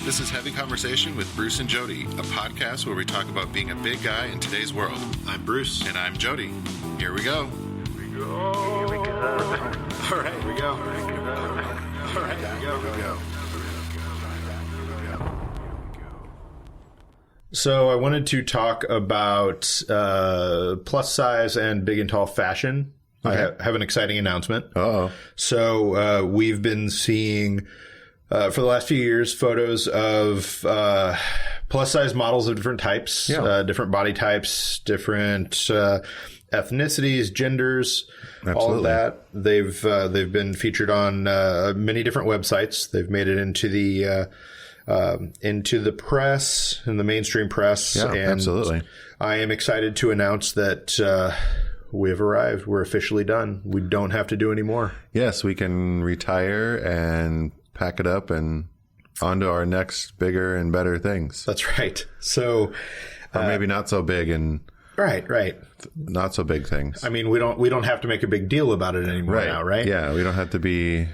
This is Heavy Conversation with Bruce and Jody, a podcast where we talk about being a big guy in today's world. I'm Bruce. And I'm Jody. Here we go. Here we go. All right, here we go. All right, here we go. Here we go. So I wanted to talk about plus size and big and tall fashion. Okay. I have an exciting announcement. Uh-oh. So we've been seeing, for the last few years, photos of plus size models of different types, different body types, different ethnicities, genders, Absolutely. all of that. They've been featured on many different websites. They've made it into the press, in the mainstream press. Yeah, and absolutely. I am excited to announce that we have arrived. We're officially done. We don't have to do any more. Yes, we can retire and pack it up and on to our next bigger and better things. That's right. So, or maybe not so big and right. Not so big things. I mean, we don't have to make a big deal about it anymore now, right? Yeah, we don't have to be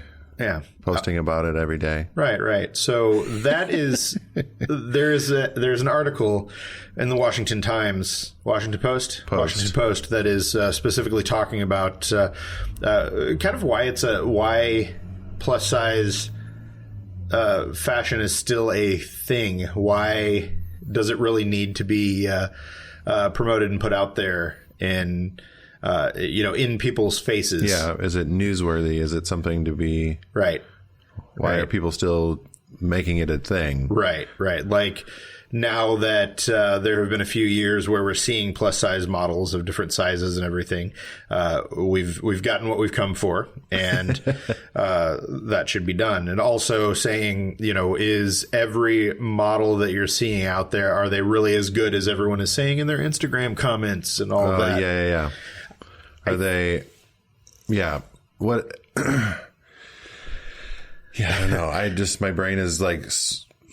posting about it every day. Right. So that is there's an article in the Washington Post that is specifically talking about kind of why plus size fashion is still a thing. Why does it really need to be promoted and put out there in people's faces? Yeah. Is it newsworthy? Is it something to be right? Why are people still making it a thing? Right. Like now that there have been a few years where we're seeing plus size models of different sizes and everything, we've gotten what we've come for, and that should be done. And also saying, is every model that you're seeing out there, are they really as good as everyone is saying in their Instagram comments and all that? Yeah. Are they? Yeah. What? Yeah, I don't know. My brain is like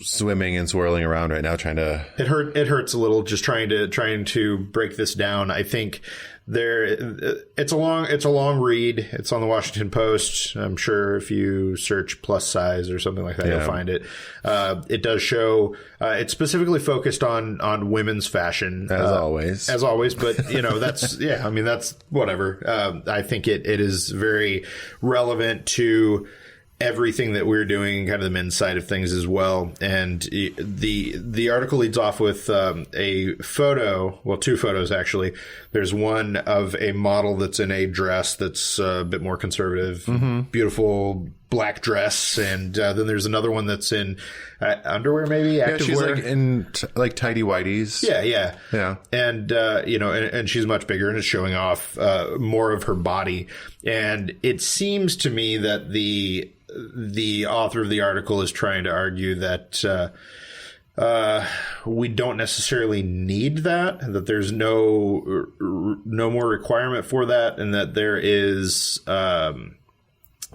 swimming and swirling around right now, trying to. It hurts a little just trying to break this down. I think it's a long read. It's on the Washington Post. I'm sure if you search plus size or something like that, you'll find it. It does show. It's specifically focused on women's fashion, as always. But that's that's whatever. I think it is very relevant to everything that we're doing, kind of the men's side of things as well. And the article leads off with a photo, well, two photos actually. There's one of a model that's in a dress that's a bit more conservative, beautiful black dress, and then there's another one that's in underwear, maybe activewear. She's like in tidy whities. Yeah. And and she's much bigger and is showing off more of her body. And it seems to me that the author of the article is trying to argue that we don't necessarily need that there's no more requirement for that, and that there is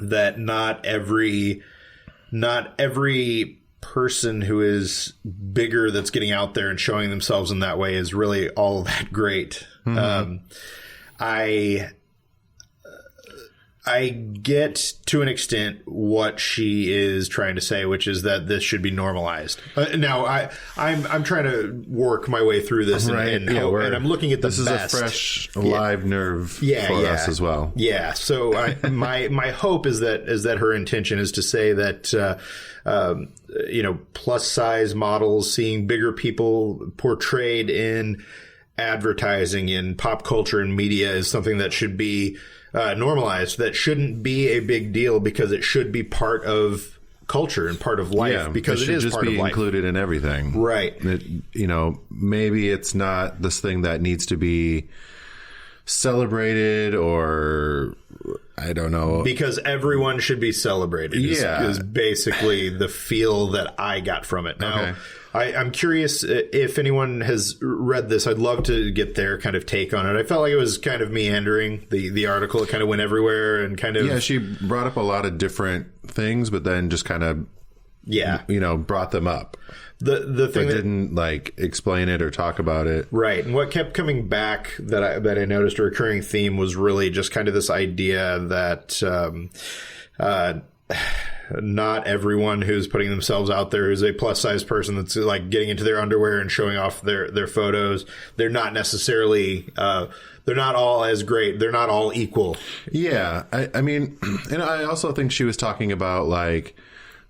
that not every person who is bigger that's getting out there and showing themselves in that way is really all that great. I get to an extent what she is trying to say, which is that this should be normalized. Now, I'm trying to work my way through this, and I'm looking at the best. This is a fresh, live nerve for us as well. Yeah. So my hope is that her intention is to say that plus size models, seeing bigger people portrayed in advertising, in pop culture and media, is something that should be normalized. That shouldn't be a big deal, because it should be part of culture and part of life, because it is just part of life. Included in everything. Right. Maybe it's not this thing that needs to be celebrated, or I don't know. Because everyone should be celebrated is basically the feel that I got from it. Now, I'm curious if anyone has read this. I'd love to get their kind of take on it. I felt like it was kind of meandering, the article. It kind of went everywhere and kind of... Yeah, she brought up a lot of different things, but then just kind of, brought them up. The thing but didn't explain it or talk about it. Right. And what kept coming back that I noticed a recurring theme was really just kind of this idea that not everyone who's putting themselves out there is a plus size person that's like getting into their underwear and showing off their photos. They're not necessarily, they're not all as great. They're not all equal. Yeah. I mean, and I also think she was talking about like,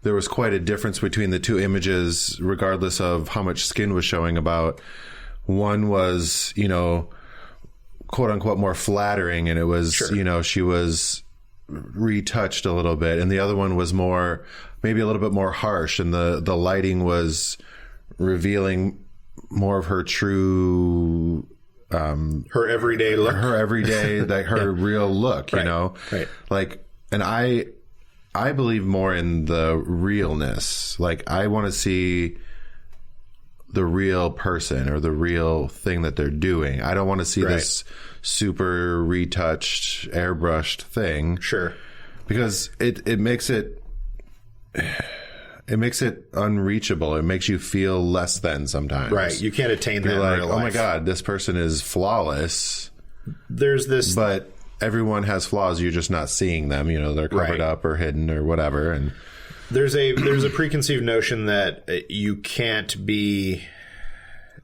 there was quite a difference between the two images, regardless of how much skin was showing. About one was, you know, quote unquote more flattering, and it was, sure, you know, she was retouched a little bit, and the other one was more, maybe a little bit more harsh, and the lighting was revealing more of her true, her everyday look, like her real look, you know, right. Like, and I believe more in the realness. Like, I want to see the real person or the real thing that they're doing. I don't want to see this super retouched, airbrushed thing. Sure. Because it makes it unreachable. It makes you feel less than sometimes. Right. You can't attain that in like, real life. Oh my God, this person is flawless. There's this... But everyone has flaws. You're just not seeing them. You know, they're covered up or hidden or whatever. And there's a preconceived notion that you can't be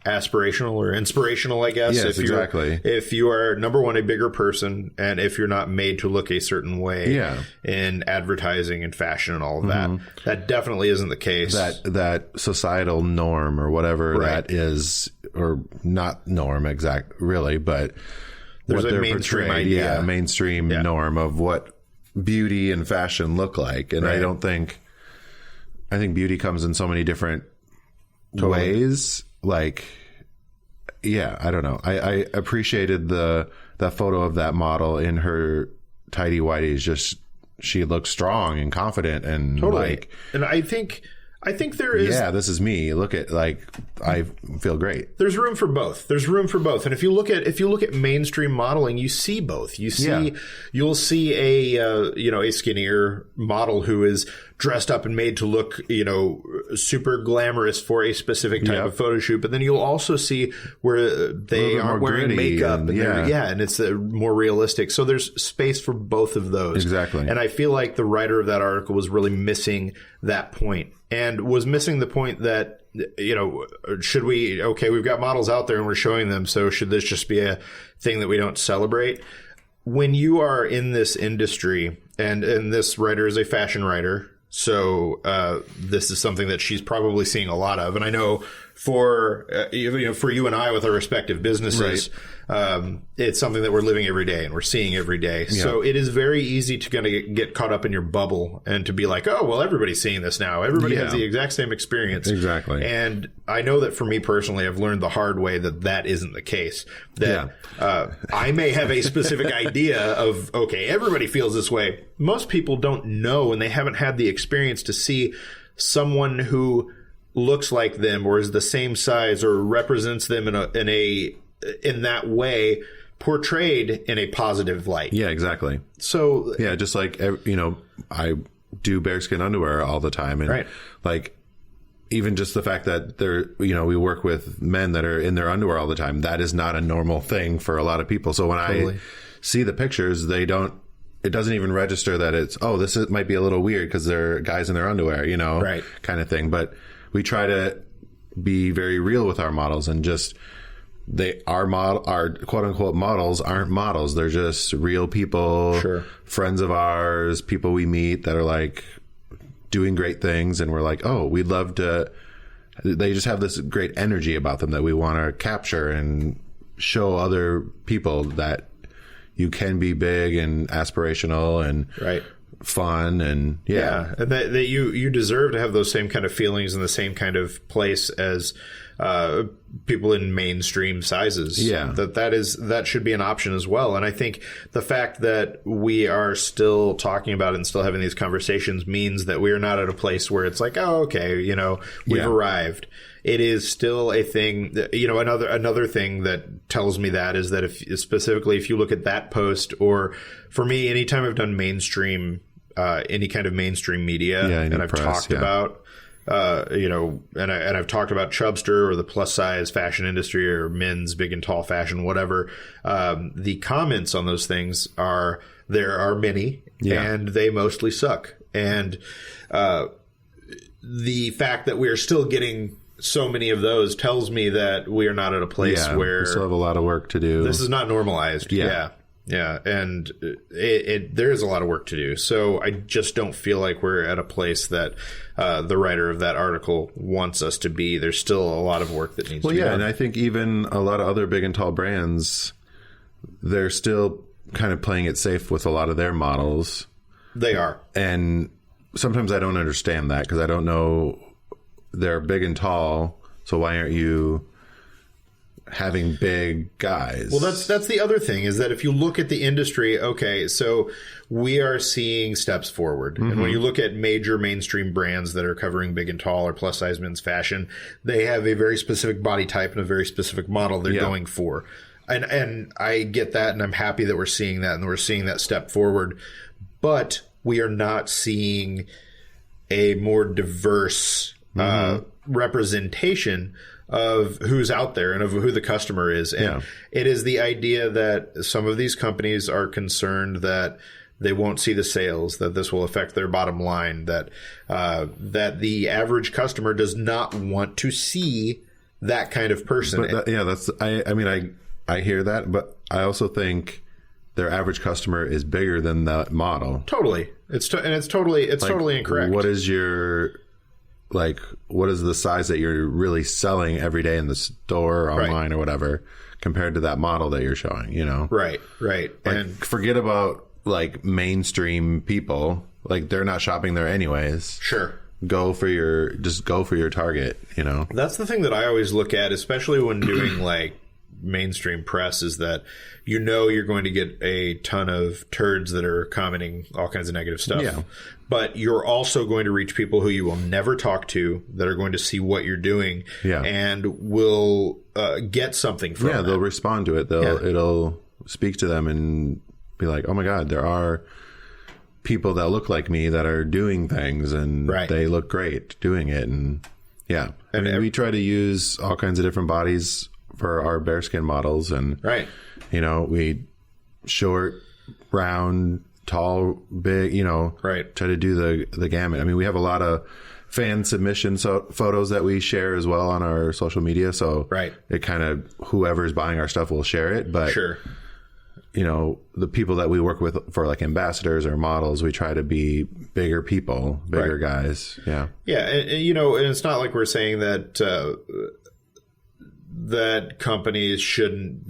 aspirational or inspirational, I guess. Yes, exactly. If you are, number one, a bigger person, and if you're not made to look a certain way in advertising and fashion and all of that, that definitely isn't the case. That societal norm or whatever that is, or not norm really, but there's a mainstream idea. Mainstream norm of what beauty and fashion look like. And I think beauty comes in so many different ways. Like, I don't know. I appreciated that photo of that model in her tidy whities. Just, she looks strong and confident and like, and I think there is... Yeah, this is me. Look at, like, I feel great. There's room for both. And if you look at mainstream modeling, you see both. You'll see a skinnier model who is dressed up and made to look, super glamorous for a specific type of photo shoot. But then you'll also see where they aren't wearing makeup. And it's more realistic. So there's space for both of those. Exactly. And I feel like the writer of that article was really missing that point. And was missing the point that, we've got models out there and we're showing them, so should this just be a thing that we don't celebrate? When you are in this industry, and this writer is a fashion writer, so this is something that she's probably seeing a lot of. And I know for you and I with our respective businesses, it's something that we're living every day and we're seeing every day. Yeah. So it is very easy to kind of get caught up in your bubble and to be like, oh, well, everybody's seeing this now. Everybody has the exact same experience. Exactly. And I know that for me personally, I've learned the hard way that isn't the case. That I may have a specific idea of, okay, everybody feels this way. Most people don't know, and they haven't had the experience to see someone who looks like them or is the same size or represents them in that way, portrayed in a positive light. Yeah, exactly. So just like, I do bearskin underwear all the time, and like, even just the fact that we work with men that are in their underwear all the time, that is not a normal thing for a lot of people. So when I see the pictures, it doesn't even register that it might be a little weird because they're guys in their underwear, kind of thing. But we try to be very real with our models, and just our quote unquote models aren't models. They're just real people, friends of ours, people we meet that are like doing great things. And we're like, oh, we'd love to, they just have this great energy about them that we want to capture and show other people that you can be big and aspirational and fun, and and that you deserve to have those same kind of feelings in the same kind of place as people in mainstream sizes. That should be an option as well. And I think the fact that we are still talking about it and still having these conversations means that we are not at a place where it's like, oh, okay, we've arrived. It is still a thing that, another thing that tells me that is that if you look at that post, or for me, anytime I've done mainstream, any kind of mainstream media, and I've talked about, and I've talked about Chubster or the plus size fashion industry or men's big and tall fashion, whatever. The comments on those things there are many, and they mostly suck. And the fact that we are still getting so many of those tells me that we are not at a place where we still have a lot of work to do. This is not normalized. Yeah. And there is a lot of work to do. So I just don't feel like we're at a place that the writer of that article wants us to be. There's still a lot of work that needs to be done. And I think even a lot of other big and tall brands, they're still kind of playing it safe with a lot of their models. They are. And sometimes I don't understand that because I don't know. They're big and tall, so why aren't you having big guys? Well, that's the other thing is that if you look at the industry, okay, so we are seeing steps forward. And when you look at major mainstream brands that are covering big and tall or plus size men's fashion, they have a very specific body type and a very specific model they're going for. And I get that, and I'm happy that we're seeing that and we're seeing that step forward. But we are not seeing a more diverse representation of who's out there and of who the customer is. And it is the idea that some of these companies are concerned that they won't see the sales, that this will affect their bottom line, that that the average customer does not want to see that kind of person. But I hear that, but I also think their average customer is bigger than that model. Totally. It's totally incorrect. What is the size that you're really selling every day in the store or online or whatever compared to that model that you're showing, you know? Right. And forget about like mainstream people. Like they're not shopping there anyways. Sure. Go for your target, you know? That's the thing that I always look at, especially when doing like mainstream press, is that you're going to get a ton of turds that are commenting all kinds of negative stuff. Yeah. But you're also going to reach people who you will never talk to, that are going to see what you're doing and will get something from it. They'll respond to it. It'll speak to them and be like, oh my God, there are people that look like me that are doing things and they look great doing it. And we try to use all kinds of different bodies for our bearskin models. And, we short, round, tall, big, try to do the gamut. I mean, we have a lot of fan submission photos that we share as well on our social media. So it kind of, whoever's buying our stuff will share it. But, the people that we work with for like ambassadors or models, we try to be bigger people, bigger guys. Yeah. Yeah. And it's not like we're saying that, that companies shouldn't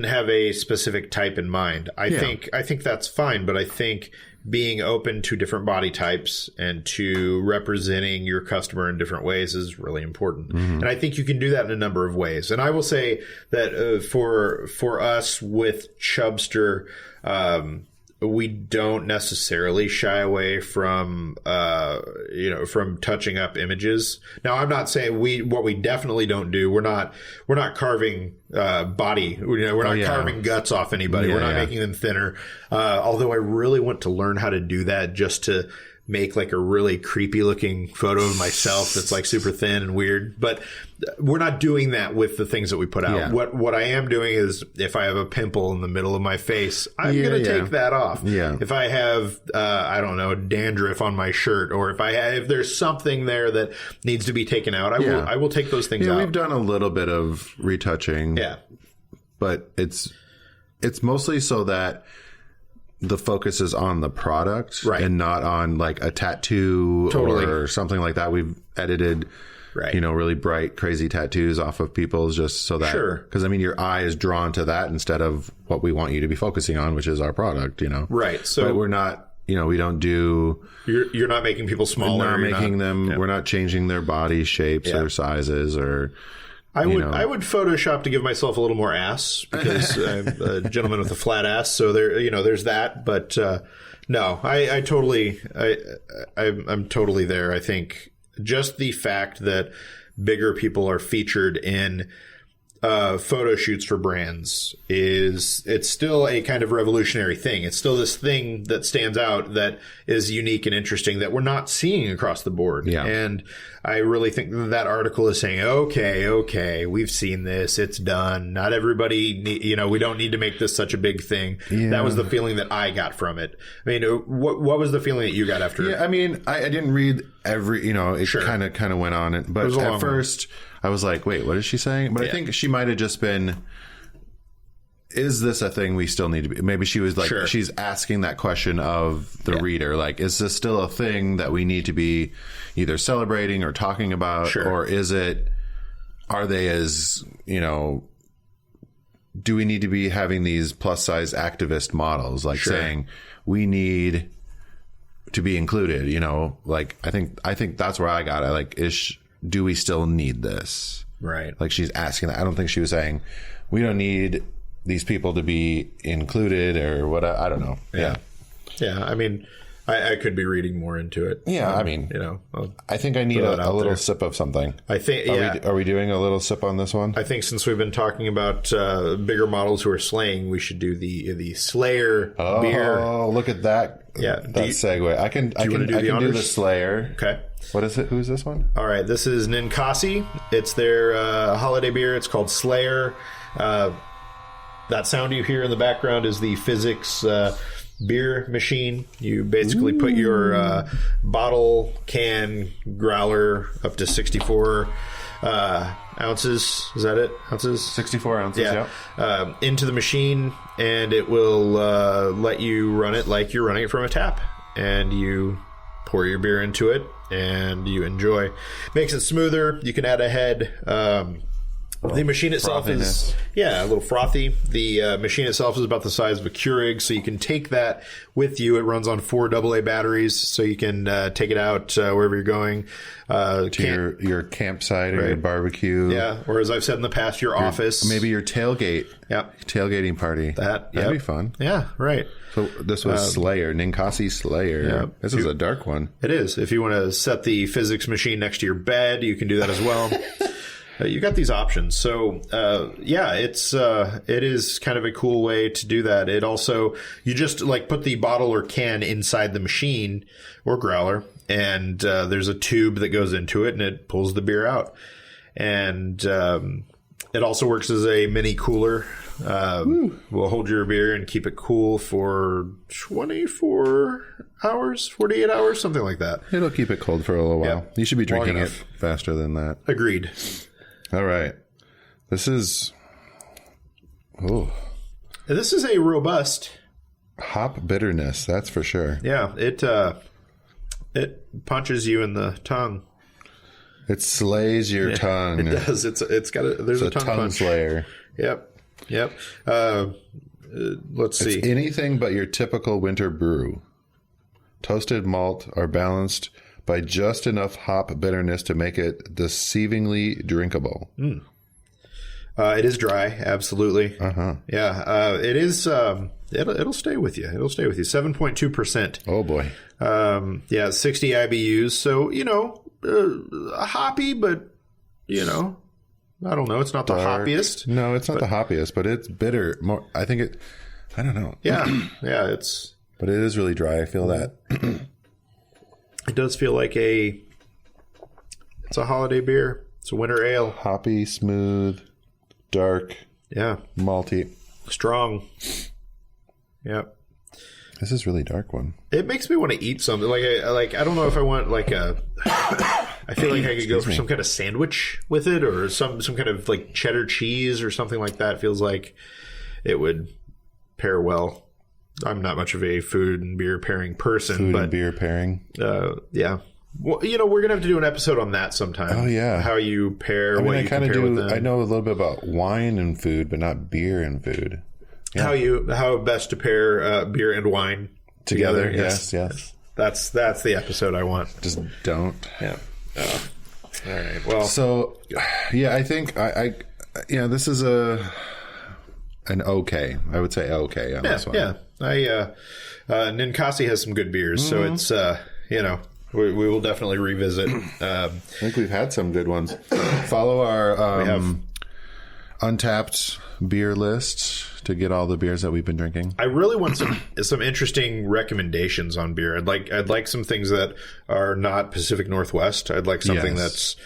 have a specific type in mind. I think that's fine, but I think being open to different body types and to representing your customer in different ways is really important. And I think you can do that in a number of ways. And I will say that for us with Chubster, we don't necessarily shy away from from touching up images. Now, I'm not saying what we definitely don't do. We're not carving body. We're not carving guts off anybody. We're not making them thinner. Although I really want to learn how to do that, just to make like a really creepy looking photo of myself that's like super thin and weird. But we're not doing that with the things that we put out. What I am doing is, if I have a pimple in the middle of my face, I'm going to take that off. If I have, dandruff on my shirt, or if there's something there that needs to be taken out, I will take those things out. We've done a little bit of retouching. But it's mostly so that the focus is on the product and not on like a tattoo or something like that. We've edited, really bright, crazy tattoos off of people's, just so that, because your eye is drawn to that instead of what we want you to be focusing on, which is our product, Right. So but we're not, we don't do. You're not making people smaller. We're not changing their body shapes or sizes or. I would Photoshop to give myself a little more ass, because I'm a gentleman with a flat ass. So there's that. But no, I'm totally there. I think just the fact that bigger people are featured in photo shoots for brands it's still a kind of revolutionary thing. It's still this thing that stands out that is unique and interesting that we're not seeing across the board. Yeah. And I really think that article is saying, okay, we've seen this. It's done. Not everybody, we don't need to make this such a big thing. Yeah. That was the feeling that I got from it. I mean, what was the feeling that you got after? Yeah, I mean, I didn't read every, it kind of went on it. But at first, I was like, wait, what is she saying? But I think she might have just been, is this a thing we still need to be? Maybe she was like, she's asking that question of the reader. Like, is this still a thing that we need to be either celebrating or talking about? Or are they as, do we need to be having these plus size activist models? Like saying we need to be included, like, I think that's where I got it. Like, do we still need this? Right. Like she's asking that. I don't think she was saying we don't need these people to be included or what. I don't know. Yeah. Yeah. I mean, I could be reading more into it. Yeah. I mean, I think I need a little sip of something. I think, Are we doing a little sip on this one? I think since we've been talking about bigger models who are slaying, we should do the Slayer beer. Oh, look at that. Yeah. That segue. I can do the Slayer. Okay. What is it? Who's this one? All right. This is Ninkasi. It's their holiday beer. It's called Slayer. That sound you hear in the background is the Physics beer machine. You basically put your bottle, can, growler up to 64 ounces. Is that it? Ounces? 64 ounces, yeah. Into the machine, and it will let you run it like you're running it from a tap. And you pour your beer into it, and you enjoy. Makes it smoother. You can add a head. The machine itself is, a little frothy. The machine itself is about the size of a Keurig, so you can take that with you. It runs on 4 AA batteries, so you can take it out wherever you're going. To your campsite or your barbecue. Yeah, or as I've said in the past, your office. Maybe your tailgate. Yeah. Tailgating party. That'd be fun. Yeah, right. So this was Slayer, Ninkasi Slayer. Yeah. This is a dark one. It is. If you want to set the Physics machine next to your bed, you can do that as well. You got these options. So, it is kind of a cool way to do that. It also, you just like put the bottle or can inside the machine or growler, and there's a tube that goes into it and it pulls the beer out. And it also works as a mini cooler. Will hold your beer and keep it cool for 24 hours, 48 hours, something like that. It'll keep it cold for a little while. You should be drinking it faster than that. Agreed. All right. This is a robust hop bitterness, that's for sure. Yeah, it punches you in the tongue. It slays your tongue. It does. There's a tongue punch. Slayer. Yep. Let's see. It's anything but your typical winter brew. Toasted malt are balanced by just enough hop bitterness to make it deceivingly drinkable. It is dry, absolutely. Yeah, it is. It'll stay with you. 7.2%. Oh boy. 60 IBUs. So hoppy, but I don't know. It's not the hoppiest. No, it's not the hoppiest, but it's bitter. More, I think it. I don't know. Yeah, But it is really dry. I feel that. It does feel like it's a holiday beer. It's a winter ale. Hoppy, smooth, dark. Yeah. Malty. Strong. Yep. This is really dark one. It makes me want to eat something. I don't know if I want I feel like I could go for some kind of sandwich with it, or some kind of like cheddar cheese or something like that. It feels like it would pair well. I'm not much of a food and beer pairing person. And beer pairing. Yeah. Well, we're going to have to do an episode on that sometime. Oh, yeah. How you pair, what you kind of do. I know a little bit about wine and food, but not beer and food. Yeah. How best to pair beer and wine together. Yes. That's the episode I want. Just don't. Yeah. All right. Well. So, I think this is an okay. I would say okay on this one. Yeah. Ninkasi has some good beers, so it's we will definitely revisit. I think we've had some good ones. Follow our Untapped beer list to get all the beers that we've been drinking. I really want some interesting recommendations on beer. I'd like some things that are not Pacific Northwest. I'd like something that's,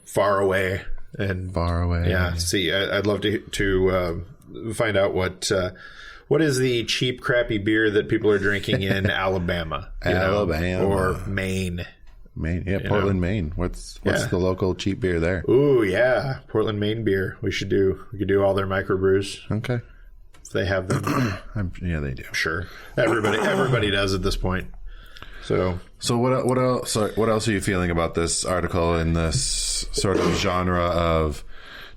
far away and far away. Yeah. See, I'd love to find out what is the cheap, crappy beer that people are drinking in Alabama, or Maine. Maine, Portland, Maine. What's the local cheap beer there? Ooh, yeah, Portland, Maine beer. We could do all their microbrews. Okay, if they have them. Yeah, they do. Sure, everybody does at this point. So what else? What else are you feeling about this article in this sort of genre of?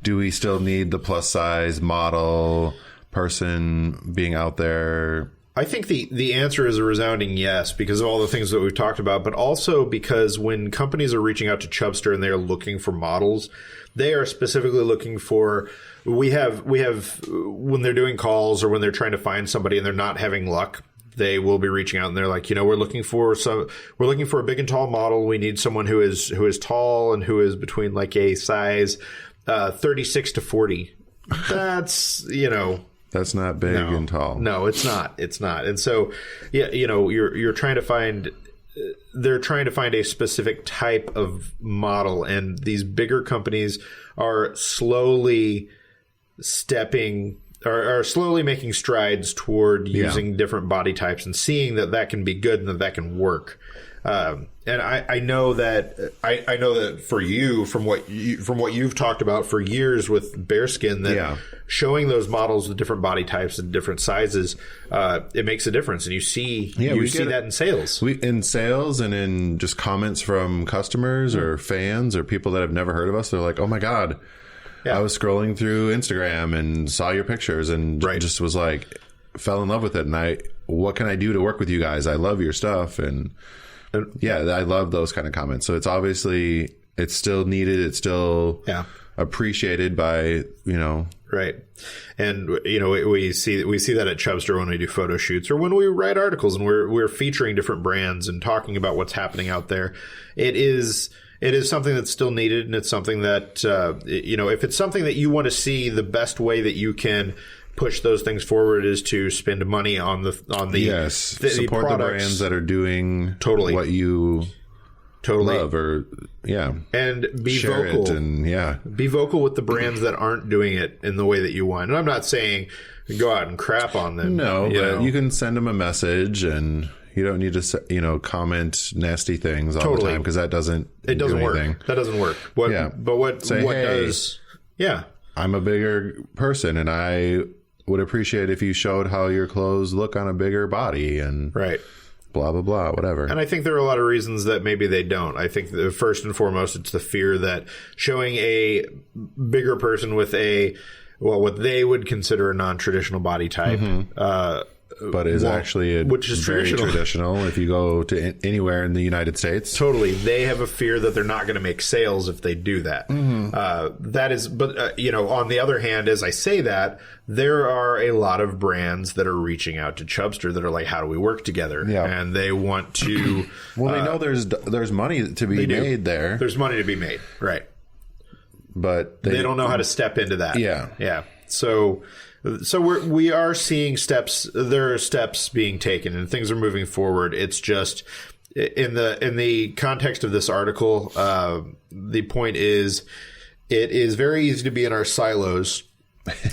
Do we still need the plus size model person being out there? I think the answer is a resounding yes, because of all the things that we've talked about, but also because when companies are reaching out to Chubster and they're looking for models, they are specifically looking for, we have when they're doing calls or when they're trying to find somebody and they're not having luck, they will be reaching out and they're like, we're looking for a big and tall model. We need someone who is tall and who is between like a size 36 to 40. That's, That's not big and tall. No, it's not. It's not. And so, you're trying to find. They're trying to find a specific type of model, and these bigger companies are slowly slowly making strides toward using different body types and seeing that can be good and that can work. And I know that for you, from what you've talked about for years with Bearskin, that showing those models with different body types and different sizes, it makes a difference. And you see that in sales. In sales and in just comments from customers or fans or people that have never heard of us. They're like, oh my God, I was scrolling through Instagram and saw your pictures and just was like, fell in love with it. And what can I do to work with you guys? I love your stuff. And I love those kind of comments. So it's obviously, it's still needed. It's still appreciated by, Right. And, we see that at Chubster when we do photo shoots or when we write articles and we're featuring different brands and talking about what's happening out there. It is something that's still needed. And it's something that, if it's something that you want to see, the best way that you can push those things forward is to spend money on the support the brands that are doing what you love, or and be share vocal it and be vocal with the brands that aren't doing it in the way that you want. And I'm not saying go out and crap on them. No, but you can send them a message and you don't need to comment nasty things all the time because that doesn't work. That doesn't work. What does? Yeah, I'm a bigger person and I would appreciate if you showed how your clothes look on a bigger body and blah, blah, blah, whatever. And I think there are a lot of reasons that maybe they don't. I think that first and foremost, it's the fear that showing a bigger person with what they would consider a non-traditional body type, but is actually which is very traditional if you go to anywhere in the United States. Totally. They have a fear that they're not going to make sales if they do that. That is, but, on the other hand, as I say that, there are a lot of brands that are reaching out to Chubster that are like, how do we work together? Yeah. And they want to. Well, they know there's money to be made there. There's money to be made. Right. But they don't know how to step into that. Yeah. Yeah. So we are seeing steps. There are steps being taken and things are moving forward. It's just in the context of this article, the point is it is very easy to be in our silos,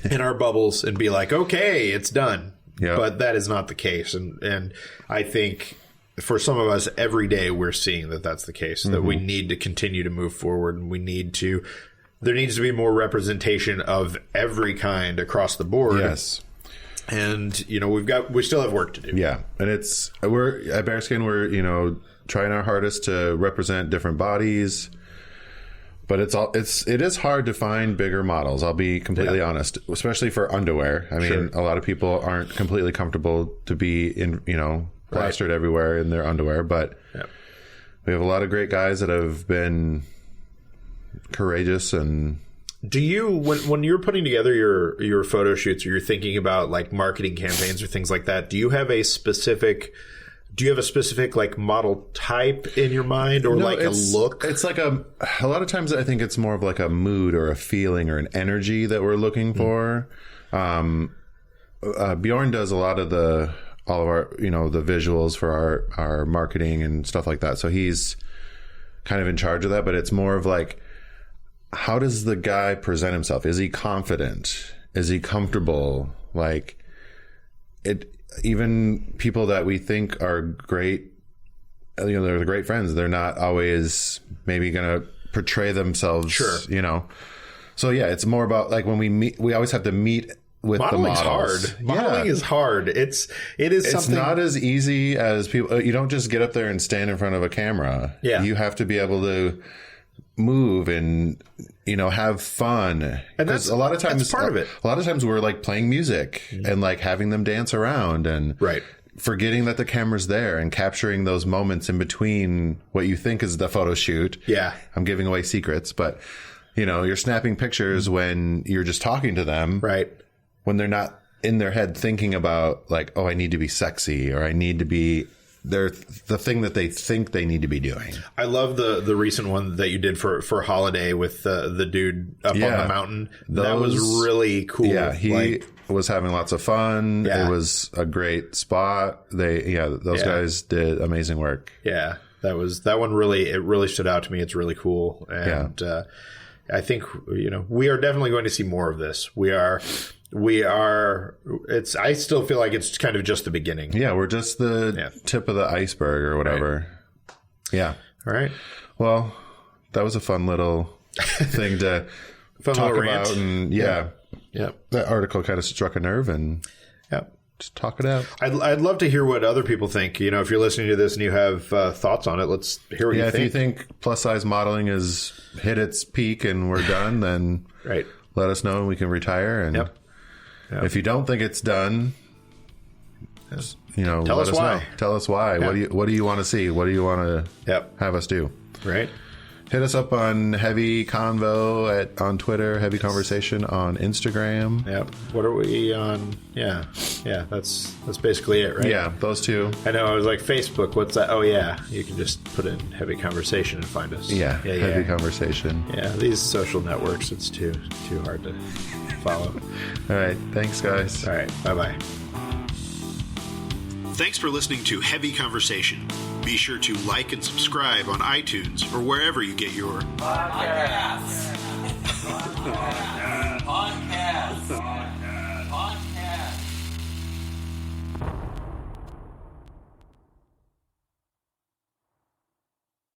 in our bubbles, and be like, okay, it's done. Yeah. But that is not the case. And I think for some of us every day we're seeing that that's the case, that we need to continue to move forward and there needs to be more representation of every kind across the board. Yes. And, we still have work to do. Yeah. And we're at Bearskin, we're, trying our hardest to represent different bodies, but it is hard to find bigger models. I'll be completely honest, especially for underwear. I mean, a lot of people aren't completely comfortable to be in, plastered everywhere in their underwear, but we have a lot of great guys that have been courageous. And do you, when you're putting together your photo shoots or you're thinking about like marketing campaigns or things like that, do you have a specific do you have a specific like model type in your mind, or like a look? It's like a lot of times I think it's more of like a mood or a feeling or an energy that we're looking for. Bjorn does all of our, the visuals for our marketing and stuff like that. So he's kind of in charge of that, but it's more of like, how does the guy present himself? Is he confident? Is he comfortable? Like even people that we think are great, they're great friends. They're not always maybe going to portray themselves, sure. So yeah, it's more about like when we meet, we always have to meet with Modeling's the models. Hard. Modeling is hard. It is It's something. not as easy as people. You don't just get up there and stand in front of a camera. Yeah. You have to be able to move and have fun. And that's a lot of times part of it. A lot of times we're like playing music and like having them dance around and right. forgetting that the camera's there and capturing those moments in between what you think is the photo shoot. Yeah. I'm giving away secrets, but you're snapping pictures when you're just talking to them. Right. When they're not in their head thinking about like, oh, I need to be sexy or I need to be the thing that they think they need to be doing. I love the recent one that you did for Holiday with the dude up on the mountain. That was really cool. Yeah, he was having lots of fun. Yeah. It was a great spot. Those guys did amazing work. Yeah, that one really stood out to me. It's really cool, and I think we are definitely going to see more of this. We are. I still feel like it's kind of just the beginning. Yeah, we're just the tip of the iceberg or whatever. Right. Yeah. All right. Well, that was a fun little thing to talk about. And that article kind of struck a nerve and just talk it out. I'd love to hear what other people think. If you're listening to this and you have thoughts on it, let's hear what you think. If you think plus size modeling has hit its peak and we're done, then let us know and we can retire. And if you don't think it's done, tell us why. Tell us why. Yeah. What do you want to see? What do you want to have us do? Right. Hit us up on Heavy Convo on Twitter, Heavy Conversation on Instagram. Yep. What are we on? Yeah. That's basically it, right? Yeah, those two. I know. I was like, Facebook. What's that? Oh yeah, you can just put in Heavy Conversation and find us. Yeah. Heavy Conversation. Yeah. These social networks, it's too hard to follow. All right. Thanks, guys. All right. Bye-bye. Thanks for listening to Heavy Conversation. Be sure to like and subscribe on iTunes or wherever you get your podcasts.